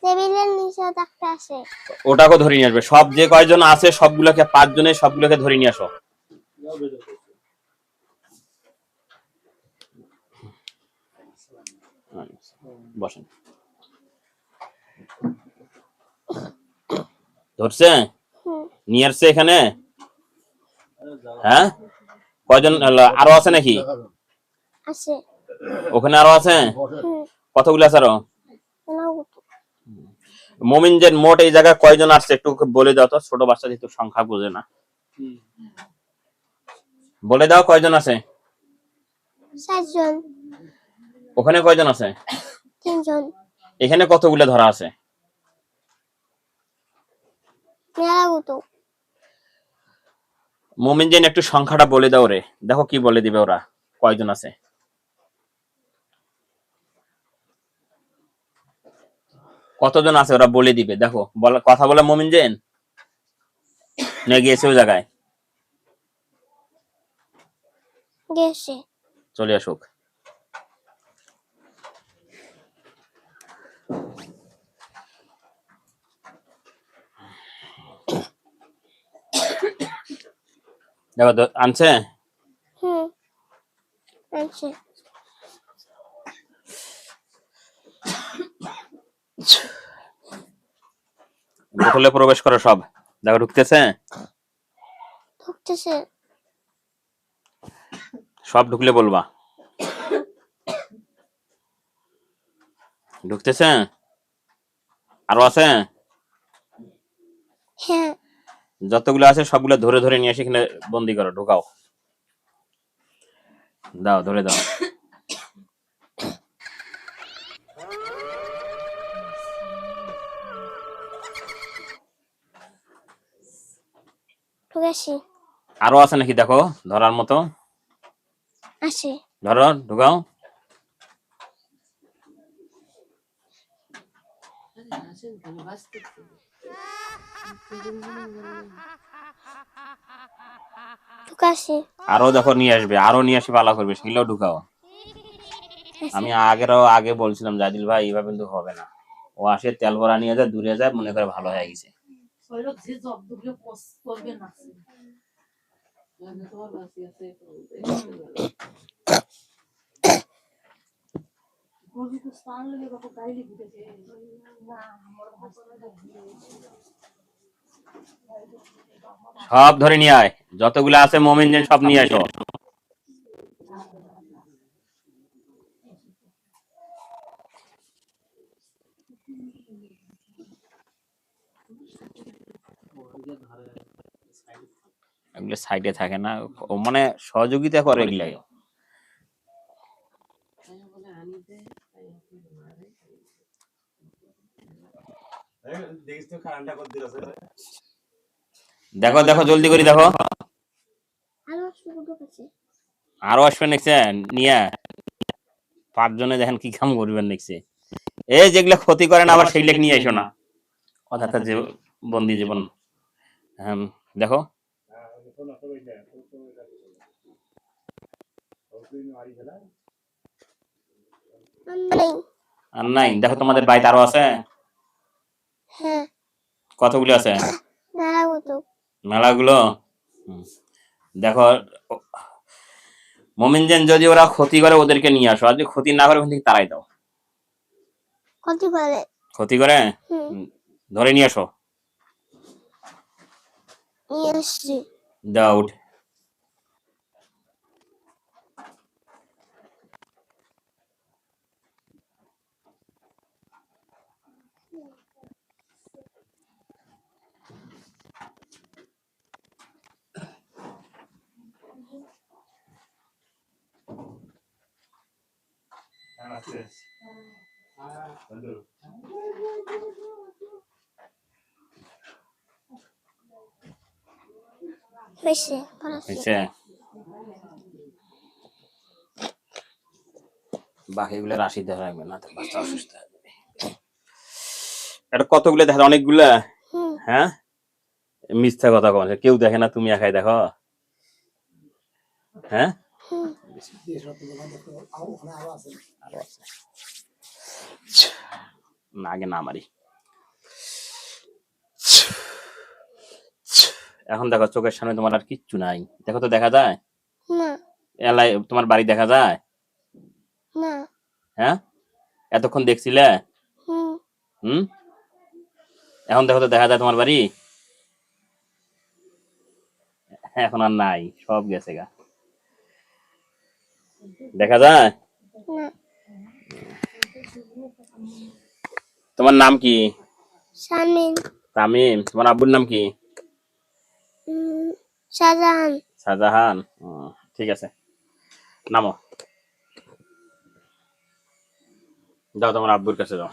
টেবিলের নিচে একটা আছে। ওটাকে ধরে নিয়ে আসবে। সব যে কয়জন আছে সবগুলোকে, 5 জনে সবগুলোকে ধরে নিয়ে আসো। বসেন। ধরছে নিয়ে আসছে এখানে। হ্যাঁ, কয়জন আরো আছে নাকি? আছে। ওখানে আরো আছে? কতগুলো আছে আরো? মোমিনজেন মোট এই জায়গায় কয়জন আসছে একটু বলে দাও তো, ছোট বাচ্চা যেহেতু সংখ্যা বোঝে না, বলে দাও কয়জন আছে? 7 জন। ওখানে কয়জন আছে? 3 জন। এখানে কতগুলো ধরা আছে? মোমিনজেন একটু সংখ্যাটা বলে দাও রে, দেখো কি বলে দিবে ওরা, কয়জন আছে। কতজন আছে ওরা বলে দিবে, দেখো কথা বলে মোমিনজেন নিয়ে গিয়েছে ওই জায়গায়, গেছে চলে আসুক। দেখো আনছে। আনছে। বোতলে প্রবেশ করো সব, দেখো ঢুকতেছে। ঢুকতেছে। সব ঢুকলে বলবা। ঢুকতেছে? আরো আছে? হ্যাঁ। যতগুলো আছে সবগুলো ধরে ধরে নিয়ে এসে এখানে বন্দি করো, ঢুকাও, দাও ধরে দাও। ঢুকেছি। আরো আছে নাকি দেখো ধরার মতো? আছে। ধরো, ঢুকাও। ঢুকাছি। আরো দেখো নিয়ে আসবে, আরো নিয়ে আসে পালা করবে, সেগুলো ঢুকাও। আমি আগে বলছিলাম জাদিল ভাই এইভাবে কিন্তু হবে না, ও আসে তেল ভরা নিয়ে যায়, দূরে যায়, মনে করে ভালো হয়ে গেছে। সব ধরে নিয়ে আয়, যতগুলো আছে মোমিনজেন সব নিয়ে আসো। এগুলো সাইডে থাকে না, ও মানে সহযোগিতা করে এগুলাই। দেখো দেখো জলদি করে দেখো। আরো আসবে নেক্সে নিয়ে, 5 জনে দেখেন কি কাম করবেন নেক্সে। এই যেগুলো ক্ষতি করে না আবার সেই লেখ নিয়ে এসো না, অর্থাৎ যে বন্দি জীবন। হ্যাঁ দেখো। আর নাই, দেখো তোমাদের বাড়িতে আরো আছে? হ্যাঁ। কতগুলো আছে? মেলাগুলো। দেখো মোমিনজেন যদি ওরা ক্ষতি করে ওদেরকে নিয়ে আসো, আর যদি ক্ষতি না করে ওখান থেকে তাড়াই দাও। ক্ষতি করে ধরে নিয়ে আসো। দাও উঠে। বাকিগুলো রাশি দেওয়া লাগবে না, বাচ্চা অসুস্থ হয়ে যাবে। এটা কতগুলো দেখো? অনেকগুলা। হ্যাঁ, মিথ্যা কথা কন, কেউ দেখে না, তুমি একাই দেখো। হ্যাঁ, আগে না মারি। এখন দেখো চোখের সামনে তোমার আর কিচ্ছু নাই, দেখো তো দেখা যায়? না এলাই তোমার বাড়ি দেখা যায়? না হ্যাঁ, এতক্ষণ দেখছিলে? হুম হুম, এখন দেখো তো দেখা যায় তোমার বাড়ি? এখন আর নাই, সব গেছে গা। দেখা যায়? না তোমার নাম কি? শামিন তামিম। তোমার আব্বুর নাম কি? শাহজাহান শাহজাহান। ঠিক আছে, নামো, যাও তোমার আব্বুর কাছে যাও।